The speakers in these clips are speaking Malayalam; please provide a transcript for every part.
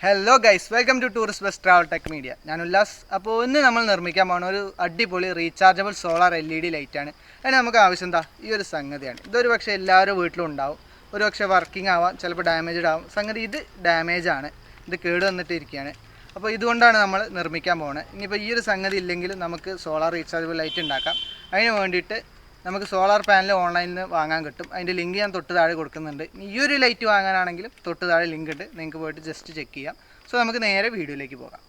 Hello guys, welcome to tourist bus travel tech media. ഞാൻ ഉല്ലാസ്. അപ്പോൾ ഇന്ന് നമ്മൾ നിർമ്മിക്കാൻ പോകുന്ന ഒരു അടിപൊളി റീചാർജബിൾ സോളാർ LED ലൈറ്റാണ്. അതിന് നമുക്ക് ആവശ്യം എന്താ ഈ ഒരു സംഗതിയാണ്. ഇതൊരു പക്ഷേ എല്ലാവരും വീട്ടിലും ഉണ്ടാവും. ഒരു പക്ഷേ വർക്കിംഗ് ആവാം, ചിലപ്പോൾ ഡാമേജ്ഡ് ആവും. സംഗതി ഇത് ഡാമേജ് ആണ്, ഇത് കേട് വന്നിട്ട് ഇരിക്കുകയാണ്. അപ്പോൾ ഇതുകൊണ്ടാണ് നമ്മൾ നിർമ്മിക്കാൻ പോകുന്നത്. ഇനിയിപ്പോൾ ഈ ഒരു സംഗതി ഇല്ലെങ്കിൽ നമുക്ക് സോളാർ റീചാർജബിൾ ലൈറ്റ് ഉണ്ടാക്കാം. അതിന് വേണ്ടിയിട്ട് നമുക്ക് സോളാർ പാനൽ ഓൺലൈനിൽ നിന്ന് വാങ്ങാൻ കിട്ടും. അതിൻ്റെ ലിങ്ക് ഞാൻ തൊട്ട് താഴെ കൊടുക്കുന്നുണ്ട്. ഈ ഒരു ലൈറ്റ് വാങ്ങാനാണെങ്കിലും തൊട്ട് താഴെ ലിങ്ക് ഉണ്ട്, നിങ്ങൾക്ക് പോയിട്ട് ജസ്റ്റ് ചെക്ക് ചെയ്യാം. സോ നമുക്ക് നേരെ വീഡിയോയിലേക്ക് പോകാം.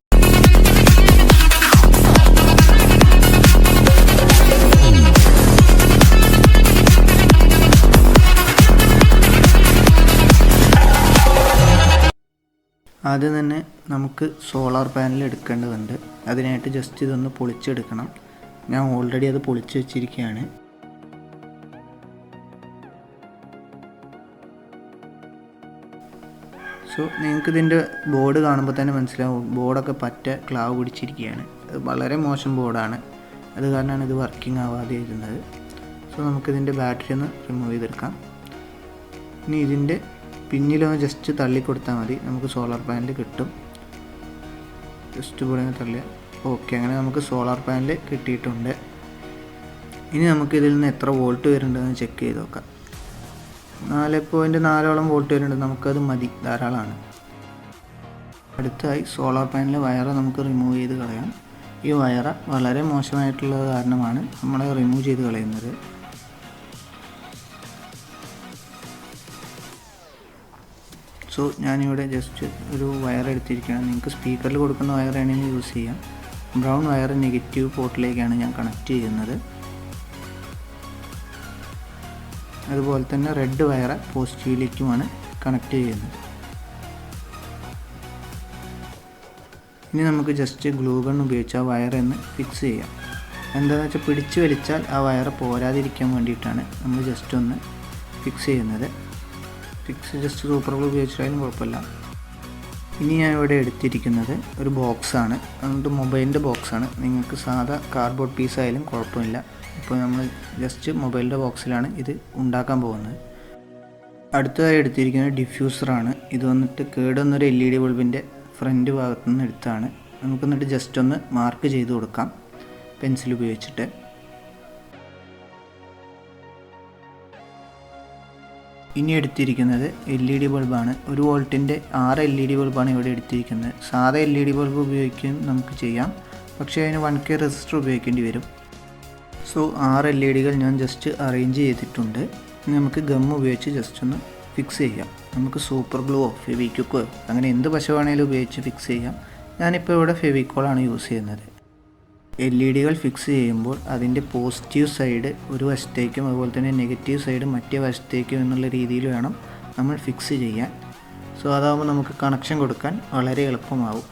ആദ്യം തന്നെ നമുക്ക് സോളാർ പാനൽ എടുക്കേണ്ടതുണ്ട്. അതിനായിട്ട് ജസ്റ്റ് ഇതൊന്ന് പൊളിച്ചെടുക്കണം. ഞാൻ ഓൾറെഡി അത് പൊളിച്ച് വെച്ചിരിക്കുകയാണ്. സോ നിങ്ങൾക്ക് ഇതിൻ്റെ ബോർഡ് കാണുമ്പോൾ തന്നെ മനസ്സിലാവും, ബോർഡൊക്കെ പറ്റ ക്ലാവ് പിടിച്ചിരിക്കുകയാണ്. അത് വളരെ മോശം ബോർഡാണ്, അത് കാരണമാണ് ഇത് വർക്കിംഗ് ആവാതെ ഇരുന്നത്. സോ നമുക്കിതിൻ്റെ ബാറ്ററി ഒന്ന് റിമൂവ് ചെയ്തെടുക്കാം. ഇനി ഇതിൻ്റെ പിന്നിലൊന്ന് ജസ്റ്റ് തള്ളിക്കൊടുത്താൽ മതി, നമുക്ക് സോളാർ പാനൽ കിട്ടും. ജസ്റ്റ് കൂടെ തള്ളിയാൽ ഓക്കെ, അങ്ങനെ നമുക്ക് സോളാർ പാനൽ കിട്ടിയിട്ടുണ്ട്. ഇനി നമുക്കിതിൽ നിന്ന് എത്ര വോൾട്ട് വരുന്നുണ്ടെന്ന് ചെക്ക് ചെയ്ത് നോക്കാം. 4.4 വോൾട്ട് വരുന്നുണ്ട്, നമുക്കത് മതി, ധാരാളമാണ്. അടുത്തായി സോളാർ പാനൽ വയറ് നമുക്ക് റിമൂവ് ചെയ്ത് കളയാം. ഈ വയറ് വളരെ മോശമായിട്ടുള്ളത് കാരണമാണ് നമ്മൾ റിമൂവ് ചെയ്ത് കളയുന്നത്. സോ ഞാനിവിടെ ജസ്റ്റ് ഒരു വയർ എടുത്തിരിക്കുകയാണ്. നിങ്ങൾക്ക് സ്പീക്കറിൽ കൊടുക്കുന്ന വയർ വേണമെങ്കിൽ യൂസ് ചെയ്യാം. ബ്രൗൺ വയർ നെഗറ്റീവ് പോർട്ടിലേക്കാണ് ഞാൻ കണക്ട് ചെയ്യുന്നത്. അതുപോലെ തന്നെ റെഡ് വയർ പോസിറ്റീവിലേക്കുമാണ് കണക്ട് ചെയ്യുന്നത്. ഇനി നമുക്ക് ജസ്റ്റ് ഗ്ലൂ ഗൺ ഉപയോഗിച്ച് ആ വയറൊന്ന് ഫിക്സ് ചെയ്യാം. എന്താണെന്ന് വെച്ചാൽ പിടിച്ച് വലിച്ചാൽ ആ വയർ പോരാതിരിക്കാൻ വേണ്ടിയിട്ടാണ് നമ്മൾ ജസ്റ്റ് ഒന്ന് ഫിക്സ് ചെയ്യുന്നത്. ജസ്റ്റ് സൂപ്പർ ഗ്ലൂ ഉപയോഗിച്ചാലും കുഴപ്പമില്ല. ഇനി ഞാൻ ഇവിടെ എടുത്തിരിക്കുന്നത് ഒരു ബോക്സാണ്, അതുകൊണ്ട് മൊബൈലിൻ്റെ ബോക്സാണ്. നിങ്ങൾക്ക് സാധാ കാർഡ്ബോർഡ് പീസായാലും കുഴപ്പമില്ല. ഇപ്പോൾ നമ്മൾ ജസ്റ്റ് മൊബൈലിൻ്റെ ബോക്സിലാണ് ഇത് ഉണ്ടാക്കാൻ പോകുന്നത്. അടുത്തതായി എടുത്തിരിക്കുന്നത് ഡിഫ്യൂസറാണ്. ഇത് വന്നിട്ട് കേടുവന്നൊരു LED ബൾബിൻ്റെ ഫ്രണ്ട് ഭാഗത്തു നിന്ന് എടുത്താണ്. നമുക്ക് എന്നിട്ട് ജസ്റ്റ് ഒന്ന് മാർക്ക് ചെയ്ത് കൊടുക്കാം പെൻസിൽ ഉപയോഗിച്ചിട്ട്. ഇനി എടുത്തിരിക്കുന്നത് LED ബൾബാണ്. 1 വോൾട്ടിൻ്റെ 6 LED ബൾബാണ് ഇവിടെ എടുത്തിരിക്കുന്നത്. സാധാ LED ബൾബ് ഉപയോഗിക്കുകയും നമുക്ക് ചെയ്യാം, പക്ഷേ അതിന് 1K റെസിസ്റ്റർ ഉപയോഗിക്കേണ്ടി വരും. സോ 6 LEDകൾ ഞാൻ ജസ്റ്റ് അറേഞ്ച് ചെയ്തിട്ടുണ്ട്. ഇനി നമുക്ക് ഗം ഉപയോഗിച്ച് ജസ്റ്റ് ഒന്ന് ഫിക്സ് ചെയ്യാം. നമുക്ക് സൂപ്പർ ഗ്ലൂവോ ഫെവിക്വിക്കോ അങ്ങനെ എന്ത് പശ വേണമെങ്കിലും ഉപയോഗിച്ച് ഫിക്സ് ചെയ്യാം. ഞാനിപ്പോൾ ഇവിടെ ഫെവിക്കോളാണ് യൂസ് ചെയ്യുന്നത്. LEDകൾ ഫിക്സ് ചെയ്യുമ്പോൾ അതിൻ്റെ പോസിറ്റീവ് സൈഡ് ഒരു വശത്തേക്കും അതുപോലെ തന്നെ നെഗറ്റീവ് സൈഡ് മറ്റേ വശത്തേക്കും എന്നുള്ള രീതിയിൽ വേണം നമ്മൾ ഫിക്സ് ചെയ്യാൻ. സോ അതാകുമ്പോൾ നമുക്ക് കണക്ഷൻ കൊടുക്കാൻ വളരെ എളുപ്പമാവും.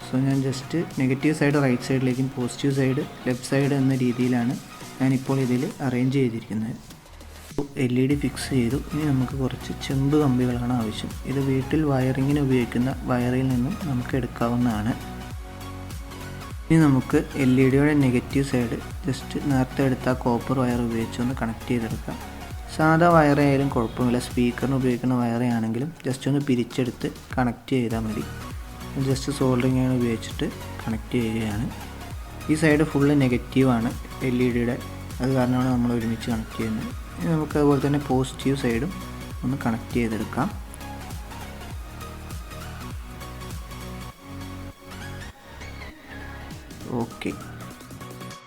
സോ ഞാൻ ജസ്റ്റ് നെഗറ്റീവ് സൈഡ് റൈറ്റ് സൈഡിലേക്കും പോസിറ്റീവ് സൈഡ് ലെഫ്റ്റ് സൈഡ് എന്ന രീതിയിലാണ് ഞാനിപ്പോൾ ഇതിൽ അറേഞ്ച് ചെയ്തിരിക്കുന്നത്. LED ഫിക്സ് ചെയ്തു. ഇനി നമുക്ക് കുറച്ച് ചെമ്പ് കമ്പികളാണ് ആവശ്യം. ഇത് വീട്ടിൽ വയറിങ്ങിന് ഉപയോഗിക്കുന്ന വയറിൽ നിന്നും നമുക്ക് എടുക്കാവുന്നതാണ്. ഇനി നമുക്ക് LEDയുടെ നെഗറ്റീവ് സൈഡ് ജസ്റ്റ് നേരത്തെ എടുത്ത കോപ്പർ വയർ ഉപയോഗിച്ച് ഒന്ന് കണക്ട് ചെയ്തെടുക്കാം. സാധാ വയറായാലും കുഴപ്പമില്ല, സ്പീക്കറിന് ഉപയോഗിക്കുന്ന വയറാണെങ്കിലും ജസ്റ്റ് ഒന്ന് പിരിച്ചെടുത്ത് കണക്ട് ചെയ്താൽ മതി. ജസ്റ്റ് സോൾഡറിങ് ആണ് ഉപയോഗിച്ചിട്ട് കണക്ട് ചെയ്യുകയാണ്. ഈ സൈഡ് ഫുള്ള് നെഗറ്റീവാണ് LEDയുടെ, അത് കാരണമാണ് നമ്മൾ ഒരുമിച്ച് കണക്ട് ചെയ്യുന്നത്. ഇനി നമുക്ക് അതുപോലെ തന്നെ പോസിറ്റീവ് സൈഡും ഒന്ന് കണക്ട് ചെയ്തെടുക്കാം. ഓക്കെ,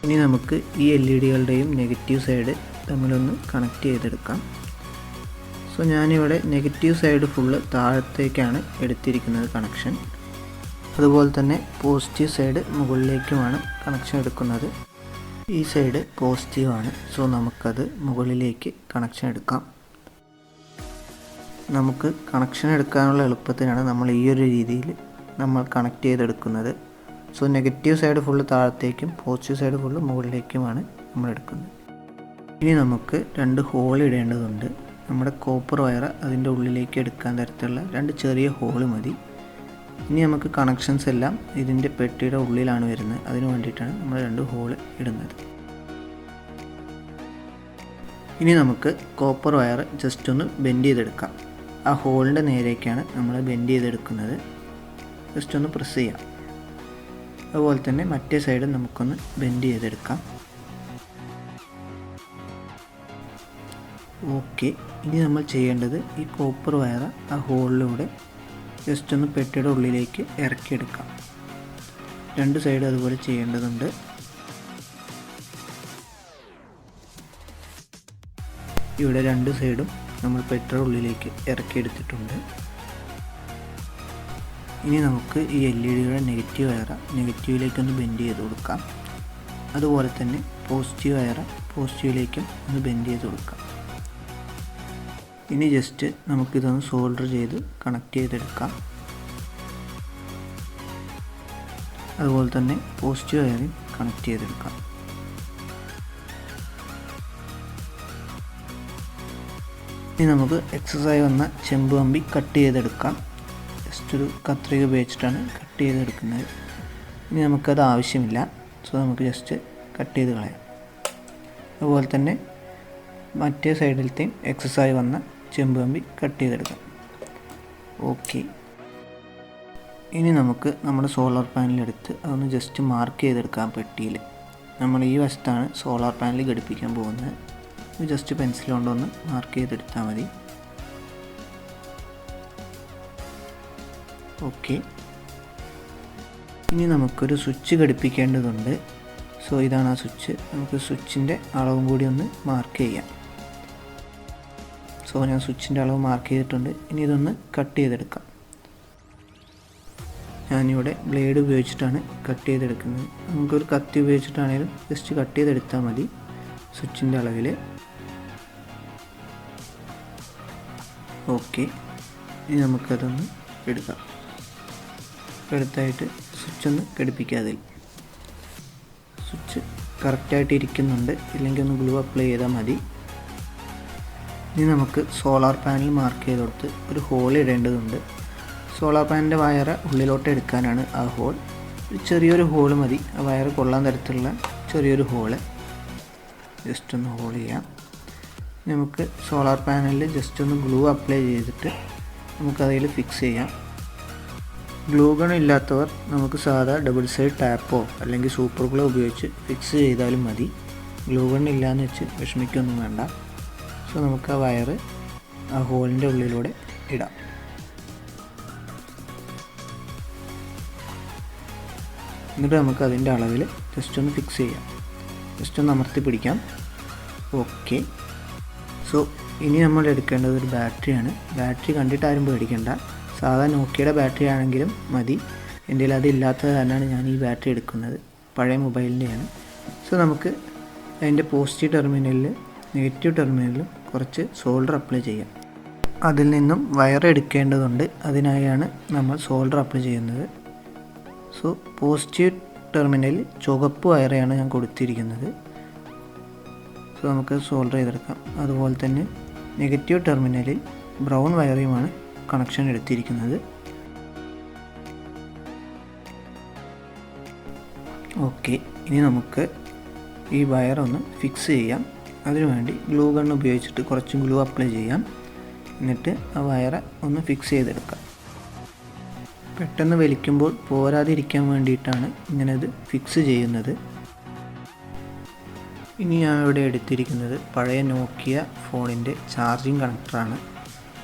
ഇനി നമുക്ക് ഈ LEDകളുടെയും നെഗറ്റീവ് സൈഡ് തമ്മിലൊന്ന് കണക്ട് ചെയ്തെടുക്കാം. സോ ഞാനിവിടെ നെഗറ്റീവ് സൈഡ് ഫുള്ള് താഴത്തേക്കാണ് എടുത്തിരിക്കുന്നത് കണക്ഷൻ. അതുപോലെ തന്നെ പോസിറ്റീവ് സൈഡ് മുകളിലേക്കുമാണ് കണക്ഷൻ എടുക്കുന്നത്. ഈ സൈഡ് പോസിറ്റീവാണ്, സോ നമുക്കത് മുകളിലേക്ക് കണക്ഷൻ എടുക്കാം. നമുക്ക് കണക്ഷൻ എടുക്കാനുള്ള എളുപ്പത്തിനാണ് നമ്മൾ ഈ ഒരു രീതിയിൽ നമ്മൾ കണക്ട് ചെയ്തെടുക്കുന്നത്. സോ നെഗറ്റീവ് സൈഡ് ഫുള്ള് താഴത്തേക്കും പോസിറ്റീവ് സൈഡ് ഫുള്ള് മുകളിലേക്കുമാണ് നമ്മൾ എടുക്കുന്നത്. ഇനി നമുക്ക് 2 ഹോൾ ഇടേണ്ടതുണ്ട്. നമ്മുടെ കോപ്പർ വയർ അതിൻ്റെ ഉള്ളിലേക്ക് എടുക്കാൻ തരത്തിലുള്ള 2 ചെറിയ ഹോൾ മതി. ഇനി നമുക്ക് കണക്ഷൻസ് എല്ലാം ഇതിൻ്റെ പെട്ടിയുടെ ഉള്ളിലാണ് വരുന്നത്, അതിന് വേണ്ടിയിട്ടാണ് നമ്മൾ 2 ഹോൾ ഇടുന്നത്. ഇനി നമുക്ക് കോപ്പർ വയർ ജസ്റ്റ് ഒന്ന് ബെൻഡ് ചെയ്തെടുക്കാം. ആ ഹോളിൻ്റെ നേരേക്കാണ് നമ്മൾ ബെൻഡ് ചെയ്തെടുക്കുന്നത്. ജസ്റ്റ് ഒന്ന് പ്രസ് ചെയ്യാം. അതുപോലെ തന്നെ മറ്റേ സൈഡ് നമുക്കൊന്ന് ബെൻഡ് ചെയ്തെടുക്കാം. ഓക്കെ, ഇനി നമ്മൾ ചെയ്യേണ്ടത് ഈ കോപ്പർ വയർ ആ ഹോളിലൂടെ ജസ്റ്റ് ഒന്ന് പെട്ടിയുടെ ഉള്ളിലേക്ക് ഇറക്കിയെടുക്കാം. രണ്ട് സൈഡ് അതുപോലെ ചെയ്യേണ്ടതുണ്ട്. ഇവിടെ രണ്ട് സൈഡും നമ്മൾ പെട്ടിയുടെ ഉള്ളിലേക്ക് ഇറക്കിയെടുത്തിട്ടുണ്ട്. ഇനി നമുക്ക് ഈ LED-യുടെ നെഗറ്റീവ് വയർ നെഗറ്റീവിലേക്കൊന്ന് ബെൻഡ് ചെയ്ത് കൊടുക്കാം. അതുപോലെ തന്നെ പോസിറ്റീവ് വയർ പോസിറ്റീവിലേക്കും ഒന്ന് ബെൻഡ് ചെയ്ത് കൊടുക്കാം. ഇനി ജസ്റ്റ് നമുക്കിതൊന്ന് സോൾഡർ ചെയ്ത് കണക്ട് ചെയ്തെടുക്കാം. അതുപോലെ തന്നെ പോസിറ്റീവ് വയറിൽ കണക്ട് ചെയ്തെടുക്കാം. ഇനി നമുക്ക് എക്സസൈസ് വന്ന ചെമ്പ് കമ്പി കട്ട് ചെയ്തെടുക്കാം. ജസ്റ്റ് ഒരു കത്രിക ഉപയോഗിച്ചിട്ടാണ് കട്ട് ചെയ്തെടുക്കുന്നത്. ഇനി നമുക്കത് ആവശ്യമില്ല. സോ നമുക്ക് ജസ്റ്റ് കട്ട് ചെയ്ത് കളയാം. അതുപോലെ തന്നെ മറ്റേ സൈഡിലത്തെയും എക്സസൈസ് വന്ന ചെമ്പ് കമ്പി കട്ട് ചെയ്തെടുക്കാം. ഓക്കെ, ഇനി നമുക്ക് നമ്മുടെ സോളാർ പാനലെടുത്ത് അതൊന്ന് ജസ്റ്റ് മാർക്ക് ചെയ്തെടുക്കാം. പെട്ടിയിൽ നമ്മൾ ഈ വശത്താണ് സോളാർ പാനൽ ഘടിപ്പിക്കാൻ പോകുന്നത്. ജസ്റ്റ് പെൻസിൽ കൊണ്ടൊന്ന് മാർക്ക് ചെയ്തെടുത്താൽ മതി. ഓക്കെ, ഇനി നമുക്കൊരു സ്വിച്ച് ഘടിപ്പിക്കേണ്ടതുണ്ട്. സോ ഇതാണ് ആ സ്വിച്ച്. നമുക്ക് സ്വിച്ചിൻ്റെ അളവും കൂടി ഒന്ന് മാർക്ക് ചെയ്യാം. സോ ഞാൻ സ്വിച്ചിൻ്റെ അളവ് മാർക്ക് ചെയ്തിട്ടുണ്ട്. ഇനി ഇതൊന്ന് കട്ട് ചെയ്തെടുക്കാം. ഞാനിവിടെ ബ്ലേഡ് ഉപയോഗിച്ചിട്ടാണ് കട്ട് ചെയ്തെടുക്കുന്നത്. നമുക്കൊരു കത്തി ഉപയോഗിച്ചിട്ടാണെങ്കിലും ജസ്റ്റ് കട്ട് ചെയ്തെടുത്താൽ മതി സ്വിച്ചിൻ്റെ അളവിൽ. ഓക്കെ, ഇനി നമുക്കതൊന്ന് എടുക്കാം. എടുത്തായിട്ട് സ്വിച്ച് ഒന്ന് ഘടിപ്പിക്കാതെ. സ്വിച്ച് കറക്റ്റായിട്ട് ഇരിക്കുന്നുണ്ട്, ഇല്ലെങ്കിൽ ഒന്ന് ഗ്ലൂ അപ്ലൈ ചെയ്താൽ മതി. ഇനി നമുക്ക് സോളാർ പാനൽ മാർക്ക് ചെയ്ത് കൊടുത്ത് ഒരു ഹോൾ ഇടേണ്ടതുണ്ട്. സോളാർ പാനലിൻ്റെ വയർ ഉള്ളിലോട്ട് എടുക്കാനാണ് ആ ഹോൾ. ചെറിയൊരു ഹോൾ മതി, ആ വയർ കൊള്ളാൻ തരത്തിലുള്ള ചെറിയൊരു ഹോള് ജസ്റ്റ് ഒന്ന് ഹോൾ ചെയ്യാം. നമുക്ക് സോളാർ പാനലിൽ ജസ്റ്റ് ഒന്ന് ഗ്ലൂ അപ്ലൈ ചെയ്തിട്ട് നമുക്കതിൽ ഫിക്സ് ചെയ്യാം. ഗ്ലൂ ഗൺ ഇല്ലാത്തവർ നമുക്ക് സാധാ ഡബിൾ സൈഡ് ടാപ്പോ അല്ലെങ്കിൽ സൂപ്പർ ഗ്ലൂ ഉപയോഗിച്ച് ഫിക്സ് ചെയ്താലും മതി. ഗ്ലൂ ഗൺ ഇല്ലയെന്ന് വെച്ച് വിഷമിക്കൊന്നും വേണ്ട. സോ നമുക്ക് ആ വയർ ആ ഹോളിൻ്റെ ഉള്ളിലൂടെ ഇടാം. എന്നിട്ട് നമുക്ക് അതിൻ്റെ അളവിൽ ജസ്റ്റ് ഒന്ന് ഫിക്സ് ചെയ്യാം. ജസ്റ്റ് ഒന്ന് അമർത്തി പിടിക്കാം. ഓക്കെ, സോ ഇനി നമ്മൾ എടുക്കേണ്ടത് ഒരു ബാറ്ററിയാണ്. ബാറ്ററി കണ്ടിട്ട് ആരും പേടിക്കേണ്ട. സാധാ നോക്കിയുടെ ബാറ്ററി ആണെങ്കിലും മതി. എൻ്റെ കയ്യിൽ അതില്ലാത്തത് കാരണമാണ് ഞാൻ ഈ ബാറ്ററി എടുക്കുന്നത്. പഴയ മൊബൈലിൻ്റെയാണ്. സോ നമുക്ക് അതിൻ്റെ പോസിറ്റീവ് ടെർമിനലിൽ നെഗറ്റീവ് ടെർമിനലിലും കുറച്ച് സോൾഡർ അപ്ലൈ ചെയ്യാം. അതിൽ നിന്നും വയർ എടുക്കേണ്ടതുണ്ട്. അതിനായാണ് നമ്മൾ സോൾഡർ അപ്ലൈ ചെയ്യുന്നത്. സോ പോസിറ്റീവ് ടെർമിനലിൽ ചുവപ്പ് വയറാണ് ഞാൻ കൊടുത്തിരിക്കുന്നത്. സോ നമുക്ക് സോൾഡർ ചെയ്തെടുക്കാം. അതുപോലെ തന്നെ നെഗറ്റീവ് ടെർമിനലിൽ ബ്രൗൺ വയറുമാണ് കണക്ഷൻ എടുത്തിരിക്കുന്നത്. ഓക്കെ, ഇനി നമുക്ക് ഈ വയറൊന്ന് ഫിക്സ് ചെയ്യാം. അതിനുവേണ്ടി ഗ്ലൂ ഗൺ ഉപയോഗിച്ചിട്ട് കുറച്ച് ഗ്ലൂ അപ്ലൈ ചെയ്യാം. എന്നിട്ട് ആ വയറ് ഒന്ന് ഫിക്സ് ചെയ്തെടുക്കാം. പെട്ടെന്ന് വലിക്കുമ്പോൾ പോരാതിരിക്കാൻ വേണ്ടിയിട്ടാണ് ഇങ്ങനെ ഇത് ഫിക്സ് ചെയ്യുന്നത്. ഇനി ഞാൻ ഇവിടെ എടുത്തിരിക്കുന്നത് പഴയ നോക്കിയ ഫോണിൻ്റെ ചാർജിങ് കണക്ടറാണ്.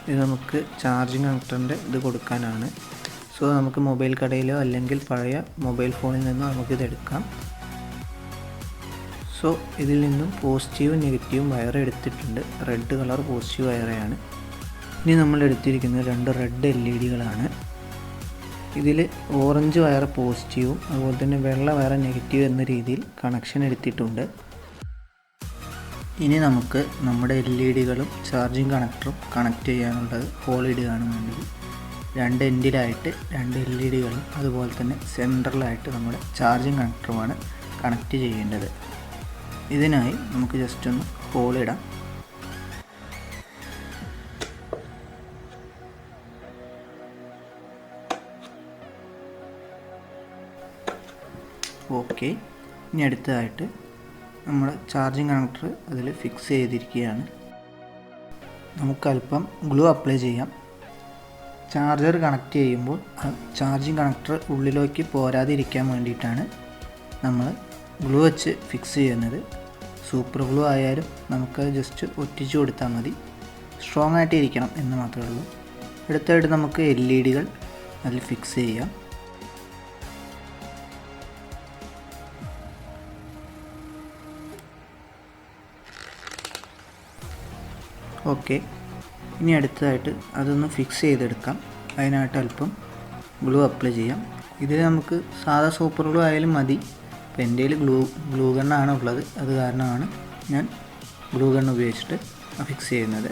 ഇത് നമുക്ക് ചാർജിങ് കണക്ടറിൻ്റെ ഇത് കൊടുക്കാനാണ്. സോ നമുക്ക് മൊബൈൽ കടയിലോ അല്ലെങ്കിൽ പഴയ മൊബൈൽ ഫോണിൽ നിന്നോ നമുക്കിത് എടുക്കാം. സോ ഇതിൽ നിന്നും പോസിറ്റീവും നെഗറ്റീവും വയർ എടുത്തിട്ടുണ്ട്. റെഡ് കളർ പോസിറ്റീവ് വയറാണ്. ഇനി നമ്മൾ എടുത്തിരിക്കുന്നത് 2 റെഡ് LED-കളാണ്. ഇതിൽ ഓറഞ്ച് വയർ പോസിറ്റീവും അതുപോലെ തന്നെ വെള്ള വയർ നെഗറ്റീവ് എന്ന രീതിയിൽ കണക്ഷൻ എടുത്തിട്ടുണ്ട്. ഇനി നമുക്ക് നമ്മുടെ LED-കളും ചാർജിങ് കണക്ടറും കണക്ട് ചെയ്യാനുള്ളത് ഹോൾ ഇടുകയാണ് വേണ്ടത്. 2 എൻഡിലായിട്ട് 2 LED-കളും അതുപോലെ തന്നെ സെൻറ്ററിലായിട്ട് നമ്മുടെ ചാർജിങ് കണക്ടറുമാണ് കണക്ട് ചെയ്യേണ്ടത്. ഇതിനായി നമുക്ക് ജസ്റ്റ് ഒന്ന് ഹോൾ ഇടാം. ഓക്കെ, ഇനി അടുത്തതായിട്ട് നമ്മുടെ ചാർജിങ് കണക്ടർ അതിൽ ഫിക്സ് ചെയ്തിരിക്കുകയാണ്. നമുക്കല്പം ഗ്ലൂ അപ്ലൈ ചെയ്യാം. ചാർജർ കണക്ട് ചെയ്യുമ്പോൾ ചാർജിങ് കണക്ടർ ഉള്ളിലേക്ക് പോരാതിരിക്കാൻ വേണ്ടിയിട്ടാണ് നമ്മൾ ഗ്ലൂ വെച്ച് ഫിക്സ് ചെയ്യുന്നത്. സൂപ്പർ ഗ്ലൂ ആയാലും നമുക്ക് ജസ്റ്റ് ഒറ്റിച്ചു കൊടുത്താൽ മതി, സ്ട്രോങ് ആയിട്ട് ഇരിക്കണം എന്ന് മാത്രമേ ഉള്ളൂ. അടുത്തായിട്ട് നമുക്ക് LED അതിൽ ഫിക്സ് ചെയ്യാം. ഓക്കെ, ഇനി അടുത്തതായിട്ട് അതൊന്ന് ഫിക്സ് ചെയ്തെടുക്കാം. അതിനായിട്ട് അല്പം ഗ്ലൂ അപ്ലൈ ചെയ്യാം. ഇതിൽ നമുക്ക് സാധാ സൂപ്പർ ഗ്ലൂ ആയാലും മതി. ഇപ്പോൾ എൻ്റെ കയ്യിൽ ഗ്ലൂ ഗണ്ണാണ് ഉള്ളത്, അത് കാരണമാണ് ഞാൻ ഗ്ലൂ ഗണ്ണ് ഉപയോഗിച്ചിട്ട് ഫിക്സ് ചെയ്യുന്നത്.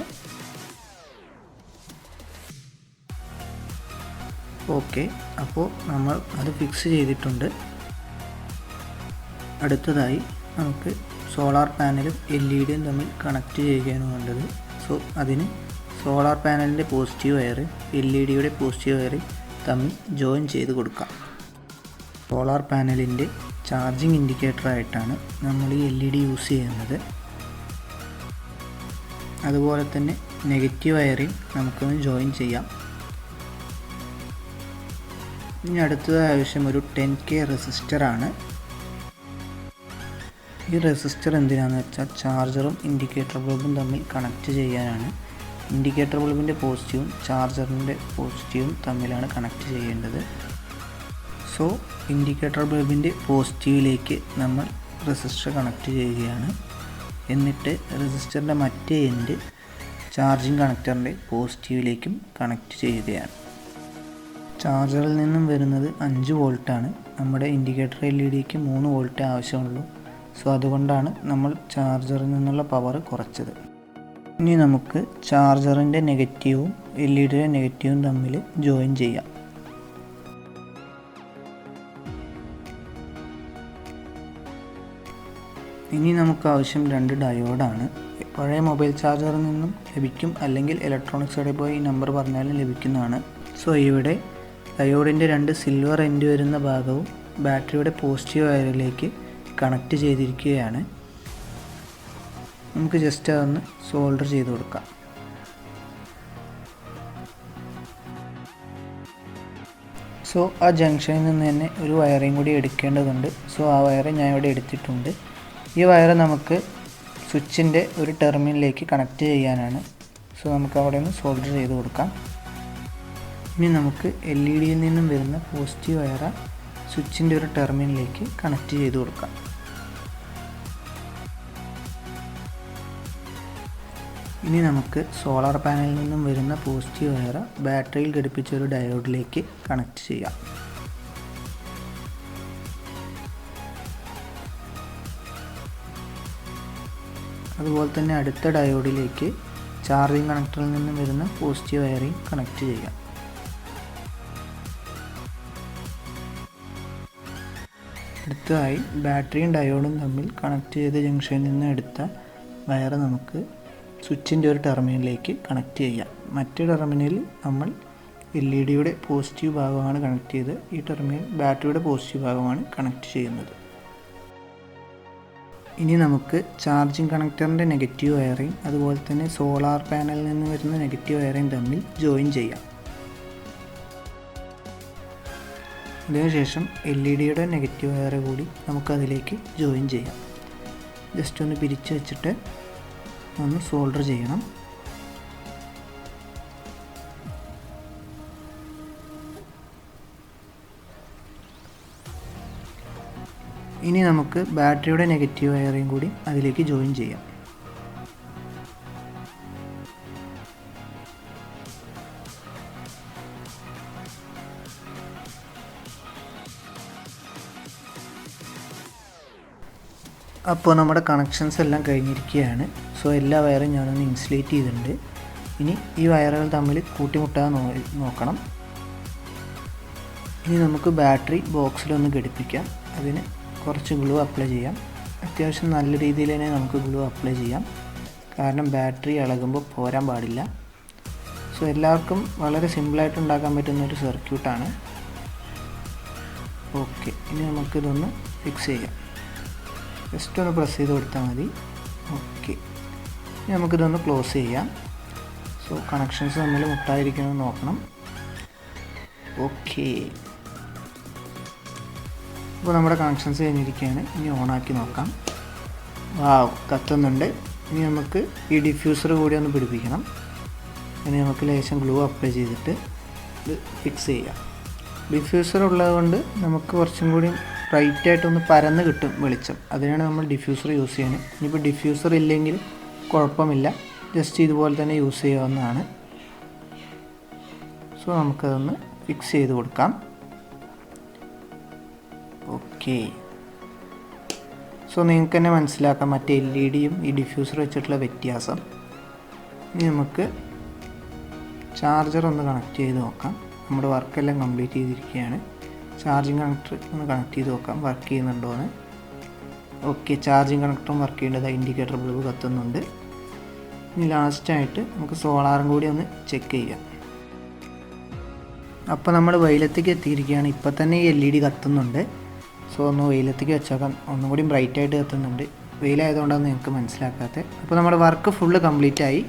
ഓക്കെ, അപ്പോൾ നമ്മൾ അത് ഫിക്സ് ചെയ്തിട്ടുണ്ട്. അടുത്തതായി നമുക്ക് സോളാർ പാനലും LED തമ്മിൽ കണക്ട് ചെയ്യുകയാണ് വേണ്ടത്. സോ അതിന് സോളാർ പാനലിൻ്റെ positive wire LED positive wire തമ്മിൽ ജോയിൻ ചെയ്ത് കൊടുക്കാം. സോളാർ പാനലിൻ്റെ ചാർജിങ് ഇൻഡിക്കേറ്ററായിട്ടാണ് നമ്മൾ ഈ LED യൂസ് ചെയ്യുന്നത്. അതുപോലെ തന്നെ നെഗറ്റീവ് വയറിങ് നമുക്കൊന്ന് ജോയിൻ ചെയ്യാം. ഇനി അടുത്തതായി ആവശ്യം ഒരു 10K റെസിസ്റ്ററാണ്. ഈ റെസിസ്റ്റർ എന്തിനാണെന്ന് വെച്ചാൽ ചാർജറും ഇൻഡിക്കേറ്റർ ബൾബും തമ്മിൽ കണക്ട് ചെയ്യാനാണ്. ഇൻഡിക്കേറ്റർ ബൾബിൻ്റെ പോസിറ്റീവും ചാർജറിൻ്റെ പോസിറ്റീവും തമ്മിലാണ് കണക്ട് ചെയ്യേണ്ടത്. സോ ഇൻഡിക്കേറ്റർ ബൾബിൻ്റെ പോസിറ്റീവിലേക്ക് നമ്മൾ റെസിസ്റ്റർ കണക്ട് ചെയ്യുകയാണ്. എന്നിട്ട് റെസിസ്റ്ററിൻ്റെ മറ്റേ എൻഡ് ചാർജിങ് കണക്ടറിൻ്റെ പോസിറ്റീവിലേക്കും കണക്ട് ചെയ്യുകയാണ്. ചാർജറിൽ നിന്നും വരുന്നത് 5 വോൾട്ടാണ്. നമ്മുടെ ഇൻഡിക്കേറ്റർ LEDക്ക് 3 വോൾട്ടേ ആവശ്യമുള്ളൂ. സോ അതുകൊണ്ടാണ് നമ്മൾ ചാർജറിൽ നിന്നുള്ള പവർ കുറച്ചത്. ഇനി നമുക്ക് ചാർജറിൻ്റെ നെഗറ്റീവും LED നെഗറ്റീവും തമ്മിൽ ജോയിൻ ചെയ്യാം. ഇനി നമുക്ക് ആവശ്യം 2 ഡയോഡാണ്. പഴയ മൊബൈൽ ചാർജറിൽ നിന്നും ലഭിക്കും, അല്ലെങ്കിൽ ഇലക്ട്രോണിക്സ് കടയിൽ പോയി ഈ നമ്പർ പറഞ്ഞാലും ലഭിക്കുന്നതാണ്. സോ ഇവിടെ ഡയോഡിൻ്റെ 2 സിൽവർ എൻഡ് വരുന്ന ഭാഗവും ബാറ്ററിയുടെ പോസിറ്റീവ് വയറിലേക്ക് കണക്ട് ചെയ്തിരിക്കുകയാണ്. നമുക്ക് ജസ്റ്റ് അതൊന്ന് സോൾഡർ ചെയ്ത് കൊടുക്കാം. സോ ആ ജംഗ്ഷനിൽ നിന്ന് തന്നെ ഒരു വയറിങ് കൂടി എടുക്കേണ്ടതുണ്ട്. സോ ആ വയർ ഞാൻ ഇവിടെ എടുത്തിട്ടുണ്ട്. ഈ വയർ നമുക്ക് സ്വിച്ചിൻ്റെ ഒരു ടെർമിനലിലേക്ക് കണക്ട് ചെയ്യാനാണ്. സോ നമുക്ക് അവിടെ നിന്ന് സോൾഡർ ചെയ്ത് കൊടുക്കാം. ഇനി നമുക്ക് LEDയിൽ നിന്നും വരുന്ന പോസിറ്റീവ് വയർ സ്വിച്ചിൻ്റെ ഒരു ടെർമിനലിലേക്ക് കണക്ട് ചെയ്ത് കൊടുക്കാം. ഇനി നമുക്ക് സോളാർ പാനലിൽ നിന്നും വരുന്ന പോസിറ്റീവ് വയർ ബാറ്ററിയിൽ ഘടിപ്പിച്ച ഒരു ഡയോഡിലേക്ക് കണക്ട് ചെയ്യാം. അതുപോലെ തന്നെ അടുത്ത ഡയോഡിലേക്ക് ചാർജിങ് കണക്ടറിൽ നിന്നും വരുന്ന പോസിറ്റീവ് വയറിങ് കണക്ട് ചെയ്യാം. അടുത്തതായി ബാറ്ററിയും ഡയോഡും തമ്മിൽ കണക്ട് ചെയ്ത ജംഗ്ഷനിൽ നിന്ന് എടുത്ത വയർ നമുക്ക് സ്വിച്ചിൻ്റെ ഒരു ടെർമിനലിലേക്ക് കണക്ട് ചെയ്യാം. മറ്റേ ടെർമിനലിൽ നമ്മൾ LED പോസിറ്റീവ് ഭാഗമാണ് കണക്ട് ചെയ്ത്, ഈ ടെർമിനൽ ബാറ്ററിയുടെ പോസിറ്റീവ് ഭാഗമാണ് കണക്ട് ചെയ്യുന്നത്. ഇനി നമുക്ക് ചാർജിങ് കണക്ടറിൻ്റെ നെഗറ്റീവ് വയറിങ് അതുപോലെ തന്നെ സോളാർ പാനലിൽ നിന്ന് വരുന്ന നെഗറ്റീവ് വയറിങ് തമ്മിൽ ജോയിൻ ചെയ്യാം. അതിനുശേഷം LED നെഗറ്റീവ് വയർ കൂടി നമുക്കതിലേക്ക് ജോയിൻ ചെയ്യാം. ജസ്റ്റ് ഒന്ന് പിരിച്ച് വെച്ചിട്ട് ഒന്ന് സോൾഡർ ചെയ്യണം. ഇനി നമുക്ക് ബാറ്ററിയുടെ നെഗറ്റീവ് വയറിങ് കൂടി അതിലേക്ക് ജോയിൻ ചെയ്യാം. അപ്പോൾ നമ്മുടെ കണക്ഷൻസ് എല്ലാം കഴിഞ്ഞിരിക്കുകയാണ്. സോ എല്ലാ വയറും ഞാനൊന്ന് ഇൻസുലേറ്റ് ചെയ്തിട്ടുണ്ട്. ഇനി ഈ വയറുകൾ തമ്മിൽ കൂട്ടിമുട്ടാതെ നോക്കണം. ഇനി നമുക്ക് ബാറ്ററി ബോക്സിലൊന്ന് ഘടിപ്പിക്കാം. അതിന് കുറച്ച് ഗ്ലൂ അപ്ലൈ ചെയ്യാം. അത്യാവശ്യം നല്ല രീതിയിൽ തന്നെ നമുക്ക് ഗ്ലൂ അപ്ലൈ ചെയ്യാം, കാരണം ബാറ്ററി ഇളകുമ്പോൾ പോരാൻ പാടില്ല. സോ എല്ലാവർക്കും വളരെ സിമ്പിളായിട്ട് ഉണ്ടാക്കാൻ പറ്റുന്നൊരു സർക്യൂട്ടാണ്. ഓക്കെ, ഇനി നമുക്കിതൊന്ന് ഫിക്സ് ചെയ്യാം. ജസ്റ്റ് ഒന്ന് പ്രസ് ചെയ്ത് കൊടുത്താൽ മതി. ഓക്കെ, ഇനി നമുക്കിതൊന്ന് ക്ലോസ് ചെയ്യാം. സോ കണക്ഷൻസ് തമ്മിൽ മുട്ടായിരിക്കണമെന്ന് നോക്കണം. ഓക്കെ, അപ്പോൾ നമ്മുടെ കണക്ഷൻസ് കഴിഞ്ഞിരിക്കുകയാണ്. ഇനി ഓണാക്കി നോക്കാം. കത്തുന്നുണ്ട്. ഇനി നമുക്ക് ഈ ഡിഫ്യൂസർ കൂടി ഒന്ന് പിടിപ്പിക്കണം. ഇനി നമുക്ക് ലേശം ഗ്ലൂ അപ്ലൈ ചെയ്തിട്ട് ഇത് ഫിക്സ് ചെയ്യാം. ഡിഫ്യൂസർ ഉള്ളതുകൊണ്ട് നമുക്ക് കുറച്ചും കൂടി ബ്രൈറ്റായിട്ടൊന്ന് പരന്ന് കിട്ടും വെളിച്ചം. അതിനാണ് നമ്മൾ ഡിഫ്യൂസർ യൂസ് ചെയ്യുന്നത്. ഇനിയിപ്പോൾ ഡിഫ്യൂസർ ഇല്ലെങ്കിൽ കുഴപ്പമില്ല, ജസ്റ്റ് ഇതുപോലെ തന്നെ യൂസ് ചെയ്യാവുന്നതാണ്. സോ നമുക്കതൊന്ന് ഫിക്സ് ചെയ്ത് കൊടുക്കാം. ഓക്കെ, സോ നിങ്ങൾക്ക് തന്നെ മനസ്സിലാക്കാം മറ്റേ LED-യും ഈ ഡിഫ്യൂസർ വെച്ചിട്ടുള്ള വ്യത്യാസം. ഇനി നമുക്ക് ചാർജർ ഒന്ന് കണക്ട് ചെയ്ത് നോക്കാം. നമ്മുടെ വർക്കെല്ലാം കംപ്ലീറ്റ് ചെയ്തിരിക്കുകയാണ്. ചാർജിങ് കണക്ടർ ഒന്ന് കണക്ട് ചെയ്ത് നോക്കാം വർക്ക് ചെയ്യുന്നുണ്ടോ എന്ന്. ഓക്കെ, ചാർജിങ് കണക്ടറും വർക്ക് ചെയ്യേണ്ടത്. ഇൻഡിക്കേറ്റർ ബൾബ് കത്തുന്നുണ്ട്. ഇനി ലാസ്റ്റായിട്ട് നമുക്ക് സോളാറും കൂടി ഒന്ന് ചെക്ക് ചെയ്യാം. അപ്പോൾ നമ്മൾ വെയിലത്തേക്ക് എത്തിയിരിക്കുകയാണ്. ഇപ്പോൾ തന്നെ ഈ LED കത്തുന്നുണ്ട്. സോ ഒന്ന് വെയിലത്തേക്ക് വെച്ചേക്കാം. ഒന്നും കൂടി ബ്രൈറ്റായിട്ട് കത്തുന്നുണ്ട്. വെയിലായതുകൊണ്ടാണ് നിങ്ങൾക്ക് മനസ്സിലാക്കാത്തത്. അപ്പോൾ നമ്മുടെ വർക്ക് ഫുള്ള് കംപ്ലീറ്റ് ആയി.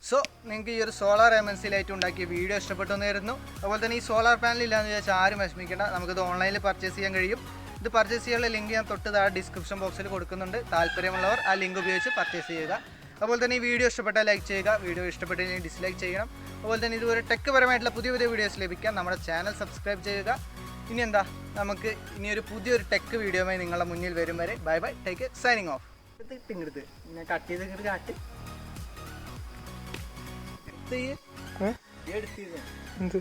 സോ നിങ്ങൾക്ക് ഈ ഒരു സോളാർ MNC ലൈറ്റ് ഉണ്ടാക്കിയ വീഡിയോ ഇഷ്ടപ്പെട്ടു എന്നായിരുന്നു. അതുപോലെ തന്നെ ഈ സോളാർ പാനൽ ഇല്ലാന്ന് വിചാരിച്ചാൽ ആരും വിഷമിക്കേണ്ട. നമുക്കിത് ഓൺലൈനിൽ പർച്ചേസ് ചെയ്യാൻ കഴിയും. ഇത് പർച്ചേസ് ചെയ്യാനുള്ള ലിങ്ക് ഞാൻ തൊട്ട് താഴെ ഡിസ്ക്രിപ്ഷൻ ബോക്സിൽ കൊടുക്കുന്നുണ്ട്. താല്പര്യമുള്ളവർ ആ ലിങ്ക് ഉപയോഗിച്ച് പർച്ചേസ് ചെയ്യുക. അതുപോലെ തന്നെ ഈ വീഡിയോ ഇഷ്ടപ്പെട്ടാൽ ലൈക്ക് ചെയ്യുക. വീഡിയോ ഇഷ്ടപ്പെട്ടില്ലെങ്കിൽ ഡിസ്ലൈക്ക് ചെയ്യണം. അതുപോലെ തന്നെ ഇതുപോലെ ടെക് പരമായിട്ടുള്ള പുതിയ പുതിയ വീഡിയോസ് ലഭിക്കാൻ നമ്മുടെ ചാനൽ സബ്സ്ക്രൈബ് ചെയ്യുക. ഇനി എന്താ, നമുക്ക് ഇനിയൊരു പുതിയൊരു ടെക് വീഡിയോയുമായി നിങ്ങളുടെ മുന്നിൽ വരും വരെ bye bye, take signing off. ഇങ്ങോട്ട് ഞാൻ കട്ട് ചെയ്ത് ഇങ്ങോട്ട് കാട്ട് എടുത്തിരുന്നു.